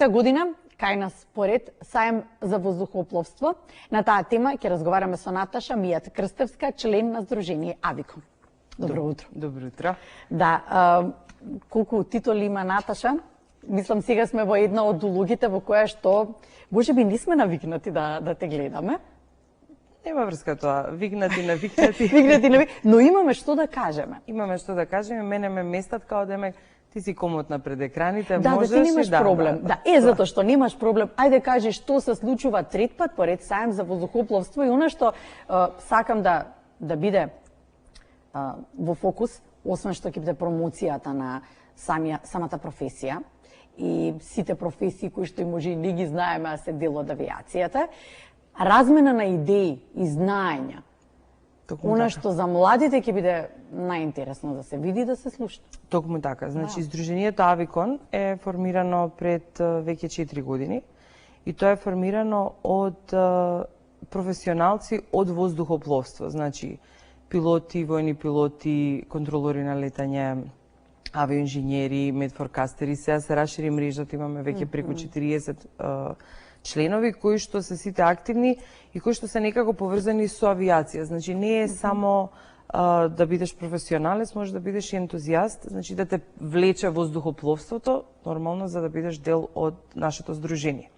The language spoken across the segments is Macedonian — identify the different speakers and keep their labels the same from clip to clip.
Speaker 1: трета година кај нас поред саем за воздухопловство. На таа тема ќе разговараме со Наташа Мијат Крстевска, член на Сдружение Авикон. Добро утро.
Speaker 2: Добро утро.
Speaker 1: Да, колку титули има Наташа? Мислам сега сме во една од улогите во која што можеби не сме навикнати да те гледаме.
Speaker 2: Нема врска тоа, викнати, навикнати.
Speaker 1: Викнати, навикнати, но имаме што да кажеме.
Speaker 2: Имаме што да кажеме, мене ме местат као демек ти си комотна пред екраните,
Speaker 1: да,
Speaker 2: можеш
Speaker 1: да, ти немаш проблем. Да, затоа што немаш проблем. Ајде кажи што се случува трет пат поред саем за воздухопловство и она што сакам да биде во фокус, освен што ќе биде промоцијата на самата професија и сите професии кои што и може и не ги знаеме, а се дел од авиацијата, размена на идеи и знаења. Она што за младите ќе биде најинтересно да се види, да се слуша.
Speaker 2: Токму така. Значи, Сдруженијето Авикон е формирано пред веќе 4 години и тоа е формирано од професионалци од воздухопловство. Значи, пилоти, војни пилоти, контролори на летање, авиоинженери, медфоркастери, сега се расшири мрежата, имаме веќе преку 40 членови кои што се сите активни и кои што се некако поврзани со авиација. Значи не е само да бидеш професионалец, може да бидеш и ентузијаст, значи да те влече воздухопловството, нормално за да бидеш дел од нашето здружение.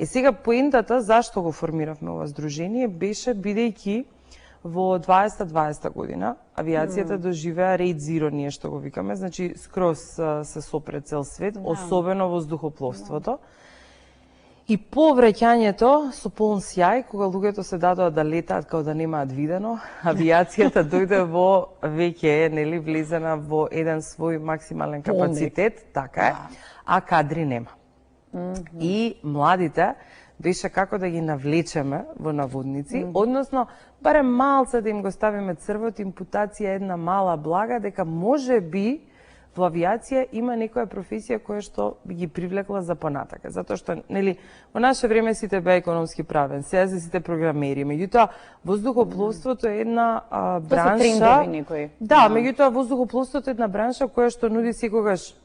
Speaker 2: Сега поентата зашто го формиравме ова здружение беше бидејќи во 2020 година авиацијата доживеа рейд зиро, ние што го викаме, значи скроз се сопре цел свет, особено воздухопловството. И по враќањето со полн сјај, кога луѓето се дадоа да летаат као да немаат видено, авиацијата дојде во веќе нели влезена во еден свој максимален капацитет, така е, а кадри нема. И младите беше како да ги навлечеме во наводници, односно барем малце да им го ставиме црвот, импутација една мала блага дека може би во авиација има некоја професија која што би ги привлекла за понатака. Затоа што, нели, во наше време сите беа економски правен, сега се сите програмери. Меѓутоа, воздухопловството е една бранша...
Speaker 1: Тоа се трендови некои.
Speaker 2: Да, меѓутоа, воздухопловството е една бранша која што нуди секогаш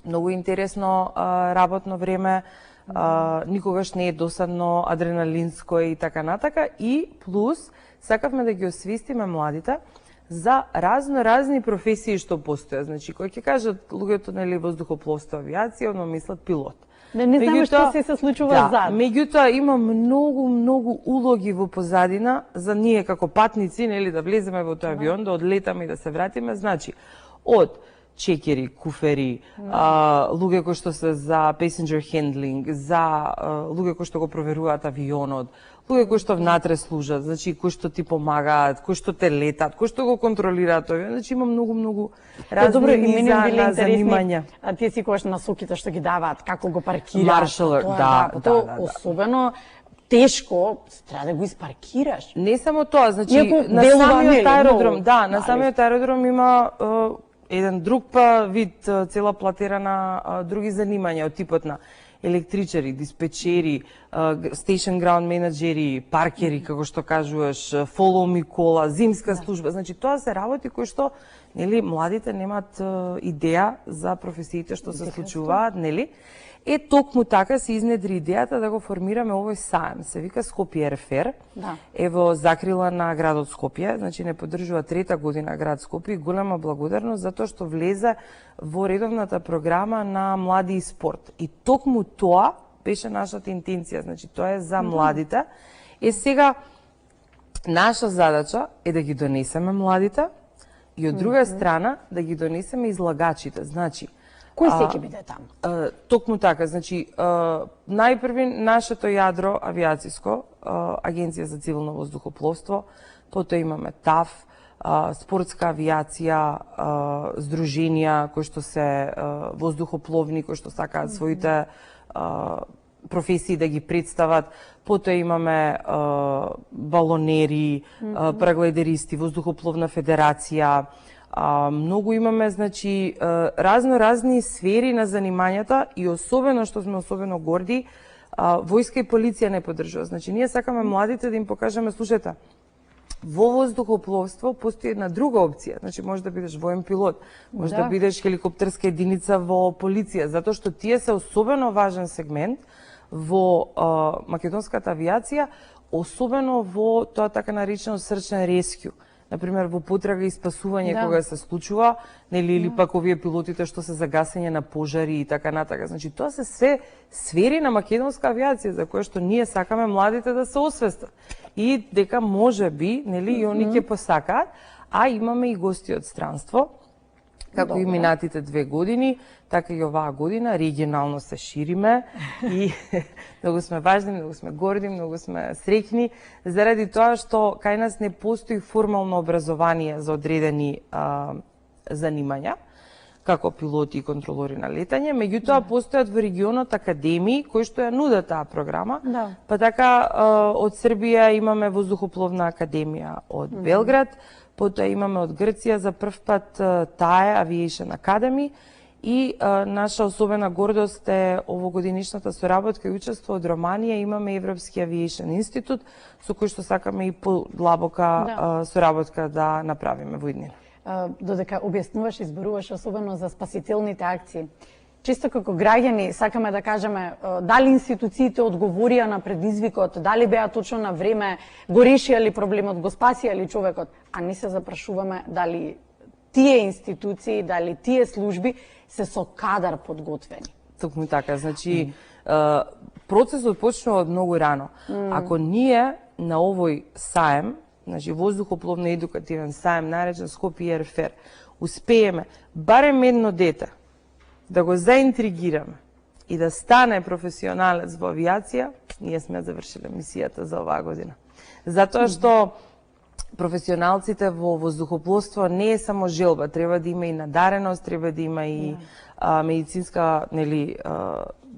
Speaker 2: многу интересно работно време, никогаш не е досадно, адреналинско и така натака. И плюс, сакавме да ги освестиме младите за разни професии што постојат. Значи, кој ќе кажат луѓето нели воздухопловство, авиација, одма мислат пилот.
Speaker 1: Не знаме што се случува зад.
Speaker 2: Меѓутоа има многу улоги во позадина за ние како патници, нели да влеземе во тој авион, да одлетаме и да се вратиме. Значи, од чекери, куфери, луѓе кои што се за passenger handling, за луѓе кои што го проверуваат авионот, луѓе кои што внатре служат, значи кои што ти помагаат, кои што те летат, кои што го контролираат овие, значи има многу разни низа занимања.
Speaker 1: А тие си којаш насоките што ги даваат, како го паркираат.
Speaker 2: Маршал, да.
Speaker 1: Особено тешко, треба да го испаркираш.
Speaker 2: Не само тоа, значи на самиот аеродром, на самиот аеродром има еден друг вид цела платера на други занимања од типот на електричари, диспечери, station ground менеджери, паркери, како што кажуваш, follow me кола, зимска служба. Значи тоа се работи кои што нели младите немаат идеја за професиите што се случуваат, нели? Токму така се изнедри идејата да го формираме овој саем. Се вика Скопје РФР. Е во закрила на градот Скопје, значи не поддржува трета година град Скопје. Голема благодарност затоа што влезе во редовната програма на Млади и спорт. И токму тоа беше нашата интенција, значи тоа е за младите. Сега наша задача е да ги донесеме младите и од друга страна да ги донесеме излагачите. Значи
Speaker 1: кој се ќе биде там?
Speaker 2: Токму така, значи најпрви нашето јадро авиациско, Агенција за цивилно воздухопловство, потоа имаме ТАФ, спортска авиација, здруженија кои што се воздухопловни, кои што сакаат своите професии да ги представат, потоа имаме балонери, параглайдеристи, воздухопловна федерација, многу имаме, значи, разни сфери на занимањата и особено, што сме особено горди, војска и полиција не поддржува. Значи, ние сакаме младите да им покажеме, слушајте, Во воздухопловство постои една друга опција. Значи може да бидеш воен пилот, може да бидеш хеликоптерска единица во полиција, затоа што тие се особено важен сегмент во македонската авиација, особено во тоа така наречено search and rescue. Например, во потрага и спасување кога се случува, нели, или пак овие пилотите што се за гасење на пожари и така натака. Значи, тоа се све сфери на македонска авиација за која што ние сакаме младите да се освестат. И дека може би, нели, и они ќе посакаат, а имаме и гости од странство, како и минатите 2 години, така и оваа година регионално се шириме и многу сме важни, многу сме горди, многу сме среќни заради тоа што кај нас не постои формално образование за одредени занимања како пилоти и контролори на летање, меѓутоа постојат во регионот академии кои што ја нудат таа програма. Па така од Србија имаме воздухопловна академија од Белград, потоа имаме од Грција за прв пат таа Aviation Academy и наша особена гордост е овогодинишната соработка и учество од Романија. Имаме Европски Aviation Институт со кој што сакаме и подлабока соработка да направиме во иднина.
Speaker 1: Додека објаснуваш и зборуваш особено за спасителните акции, чисто како граѓани сакаме да кажеме дали институциите одговорија на предизвикот, дали беа точно на време, го решија ли проблемот, го спасија ли човекот, а не се запрашуваме дали тие институции, дали тие служби се со кадар подготвени.
Speaker 2: Токму така, значи процесот почнува од многу рано. Ако ние на овој саем, значи воздухопловно едукативен саем наречен Скопје Air Fair, успееме барем едно дете да го заинтригираме и да стане професионалец во авиација, ние сме завршиле мисијата за оваа година. Затоа што професионалците во воздухопловство не е само желба, треба да има и надареност, треба да има и медицинска, нели,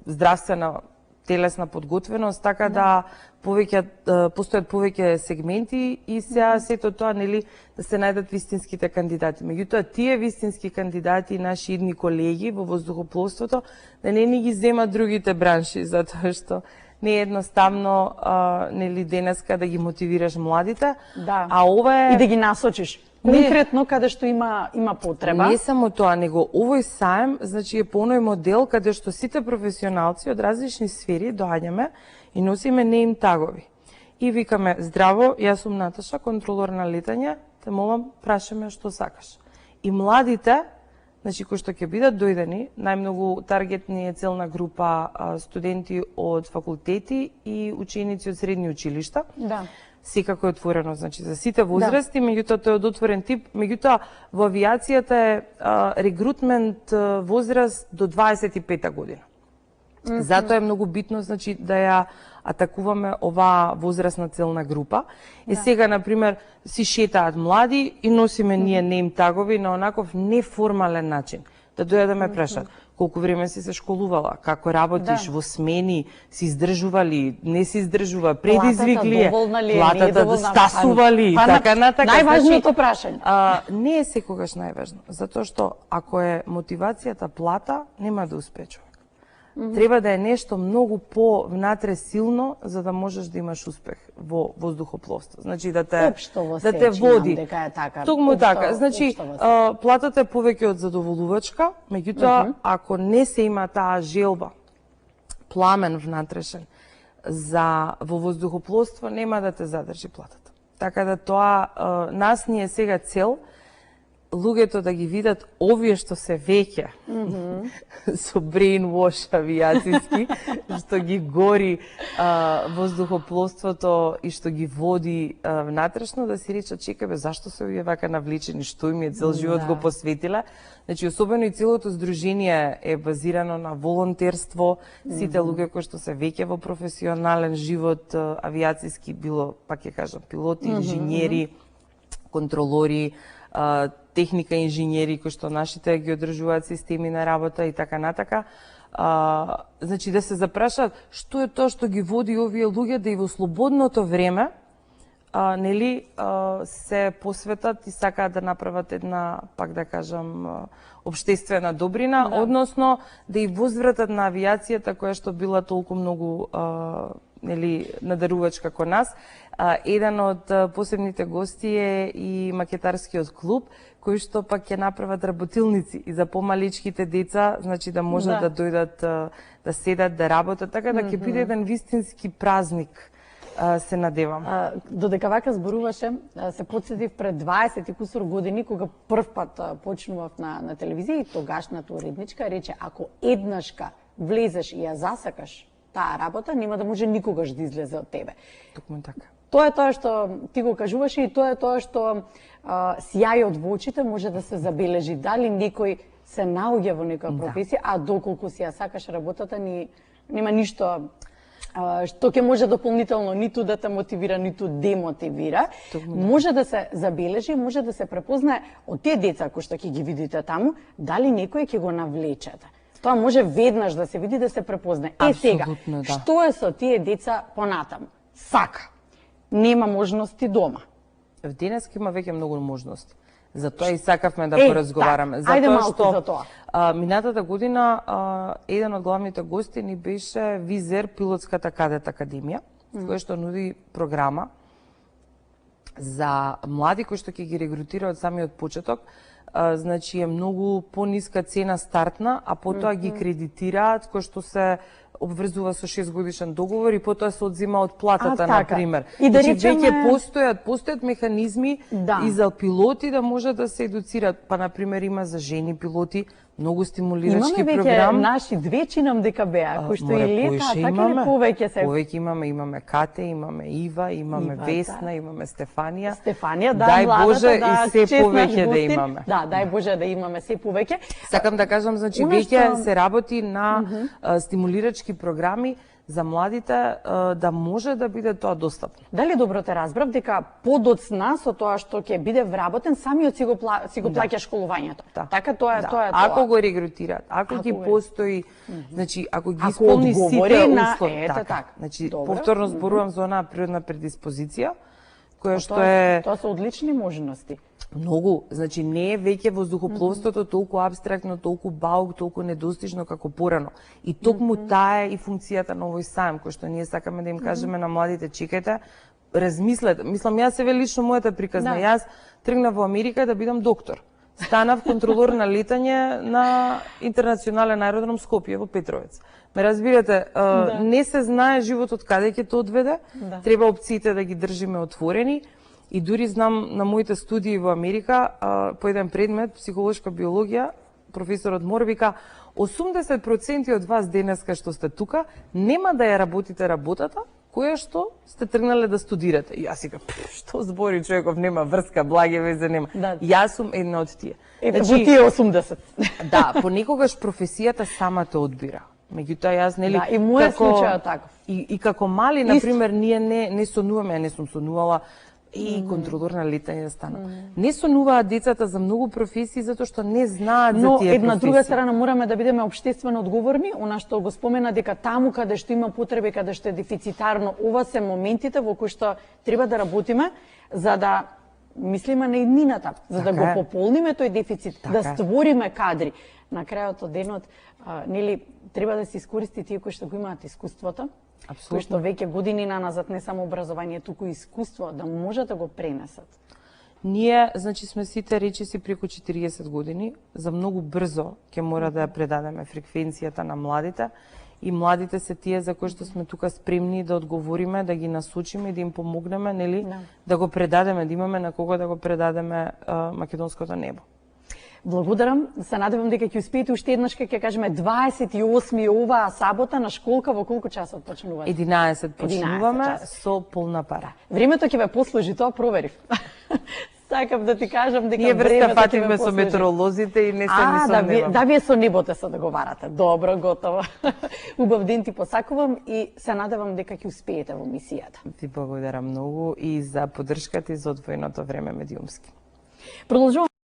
Speaker 2: здравствена телесна подготвеност, така да постојат повеќе сегменти и сега сето тоа, нели, да се најдат вистинските кандидати. Меѓутоа, тие вистински кандидати, наши идни колеги во воздухопловството, да не ни ги земат другите бранши, затоа што не е едноставно нели денеска да ги мотивираш младите, а ова е
Speaker 1: и да ги насочиш конкретно каде што има потреба.
Speaker 2: Не само тоа, него овој саем, значи е поној модел каде што сите професионалци од различни сфери доаѓаме и носиме неим тагови. И викаме: здраво, јас сум Наташа, контролор на летање, те молам, прашаме што сакаш. И младите, значи кои што ќе бидат дојдени, најмногу таргетни е целна група студенти од факултети и ученици од средни училишта. Секако е отворено, значи за сите возрасти, меѓутоа тој е од отворен тип, меѓутоа во авиацијата е регрутмент возраст до 25 година. Затоа е многу битно, значи, да ја атакуваме оваа возрастна целна група. И сега, например, си шетаат млади и носиме ние нейм тагови на онаков неформален начин. Да дојдат да ме прашат колку време си се школувала, како работиш, во смени, си издржува ли, не си издржува, предизвик ли е, платата да стасува ли, така натака.
Speaker 1: Најважното прашање.
Speaker 2: Не е секогаш најважно, затоа што ако е мотивацијата плата, нема да успее човек. Треба да е нешто многу по-внатре силно за да можеш да имаш успех во воздухопловство. Значи да те води.
Speaker 1: Дека е така.
Speaker 2: Токму така. Значи платата е повеќе од задоволувачка, меѓутоа ако не се има таа желба, пламен внатрешен за во воздухопловство, нема да те задржи платата. Така да тоа нас ни е сега цел луѓето да ги видат овие што се веќе со brainwash авиацијски, што ги гори воздухопловството и што ги води внатрешно, да си речат: чекај бе, зашто се овие вака навлечени, што им е цел живот го посветиле. Значи, особено и целото здружение е базирано на волонтерство, сите луѓе кои што се веќе во професионален живот авиацијски, било, пак ќе кажам, пилоти, инженери, контролори, техника инженери кои што нашите ги одржуваат системи на работа и така натака. Значи да се запрашаат што е тоа што ги води овие луѓе да и во слободното време нели се посветат и сакаат да направат една, пак да кажам, општествена добрина, односно да и возвратат на авиацијата која што била толку многу нели надарувач како нас. Еден од посебните гости е и макетарскиот клуб, кои што пак ќе направат работилници и за помаличките деца, значи да можат да дојдат да седат, да работат, така да ќе биде еден вистински празник. Се надевам.
Speaker 1: Додека вака зборуваше, се потсетив пред 20 и кусур години, кога прв пат почнував на телевизија и тогашната уредничка рече, ако еднашка влезеш и ја засакаш таа работа, нема да може никогаш да излезе од тебе.
Speaker 2: Токму така.
Speaker 1: Тоа е тоа што ти го кажуваше и тоа е тоа што сјајот во очите може да се забележи. Дали некој се наоѓа во некоја професија, а доколку си ја сакаш работата, нема ништо што ќе може дополнително ниту да те мотивира, ниту демотивира. Може да се забележи, може да се препознае од тие деца кои што ќе ги видите таму, дали некој ќе го навлечете. Тоа може веднаш да се види, да се препознае. Сега, што е со тие деца понатаму? Сака. Нема можности дома.
Speaker 2: Денеска има веќе многу можности. Затоа и сакавме да поразговараме.
Speaker 1: Ајде малку за тоа.
Speaker 2: Минатата година еден од главните гости ни беше Визер, пилотската кадет академија, која што нуди програма за млади кои што ќе ги регрутира од самиот почеток. Значи е многу пониска цена стартна, а потоа ги кредитираат, кој што се обврзува со 6 годишен договор и потоа се одзима од платата, на пример.
Speaker 1: И да
Speaker 2: значи
Speaker 1: речеме...
Speaker 2: веќе постојат механизми и за пилоти да можат да се едуцират. Па на пример има за жени пилоти многу стимулирачки програм.
Speaker 1: Имаме веќе наши две чинам дека беа, кои што и летаат, така ли повеќе се?
Speaker 2: Повеќе имаме Кате, имаме Ива, имаме Весна, имаме Стефанија.
Speaker 1: Стефанија, да,
Speaker 2: дај
Speaker 1: младата,
Speaker 2: Боже
Speaker 1: да,
Speaker 2: и се повеќе да имаме.
Speaker 1: Да, дај Боже да имаме се повеќе.
Speaker 2: Сакам да кажам, значи веќе се работи на стимулирачки програми за младите да може да биде тоа достапно.
Speaker 1: Дали добро те разбрав дека подоцна со тоа што ќе биде вработен, самиот си го плаќа школувањето. Така тоа е тоа.
Speaker 2: Ако го регрутираат, ако ги постои, значи ако ги исполни сите услови, така. Значи повторно зборувам за онаа природна предиспозиција која што е
Speaker 1: тоа се одлични можности.
Speaker 2: Многу, значи не е веќе воздухопловството толку абстрактно, толку баук, толку недостижно како порано. И токму таа е и функцијата на овој саем, кој што ние сакаме да им кажеме на младите, чекајте, размислете. Мислам, јас се лично мојата приказна. Јас тргнав во Америка да бидам доктор. Станав контролор на летање на интернационален аеродром Скопје во Петровец. Ме разбирате, не се знае животот каде ќе те одведе, треба опциите да ги држиме отворени. И дури знам на моите студии во Америка, по еден предмет, психолошка биологија, професорот Мор вика, 80% од вас денеска што сте тука, нема да ја работите работата, која што сте тргнале да студирате. И јас викам, што збори човеков, нема врска, благе везе нема. Јас сум една од тие.
Speaker 1: Во тие 80.
Speaker 2: Да, понекогаш професијата сама те одбира. Меѓутоа јас нели
Speaker 1: и мојот случај е таков.
Speaker 2: И како мали, на пример, ние не сонуваме, не сум сонувала и контролор на летање да станам. Не сонуваат децата за многу професии затоа што не знаат за тие професии.
Speaker 1: Но една друга страна мораме да бидеме општествено одговорни, она што го спомена дека таму каде што има потреби, каде што е дефицитарно, ова се моментите во кои што треба да работиме за да мислиме на иднината, за да го пополниме тој дефицит, да створиме кадри. На крајот од денот, нели, треба да се искористи тие кои што го имаат искуството, кои што веќе години наназад не само образование, туку и искуство, да можат да го пренесат.
Speaker 2: Ние, значи, сме сите речиси преку 40 години, за многу брзо ќе мора да ја предадеме фреквенцијата на младите, и младите се тие за кои што сме тука спремни да одговориме, да ги насочиме и да им помогнеме, нели, да го предадеме, да имаме на кого да го предадеме македонското небо.
Speaker 1: Благодарам. Се надевам дека ќе успеете уште еднаш, ќе кажеме 28 оваа сабота на школка, во колку часот почнувате?
Speaker 2: 11 почнуваме со полна пара.
Speaker 1: Времето ќе ве послужи, тоа проверив. Сакам да ти кажам дека
Speaker 2: ние врска фативме со метеоролозите и не се ни соневаме.
Speaker 1: Да, вие со небото се договарате. Добро, готово. Убав ден ти посакувам и се надевам дека ќе успеете во мисијата.
Speaker 2: Ти благодарам многу и за поддршката и за одвоеното време медиумски.
Speaker 1: Продолжувам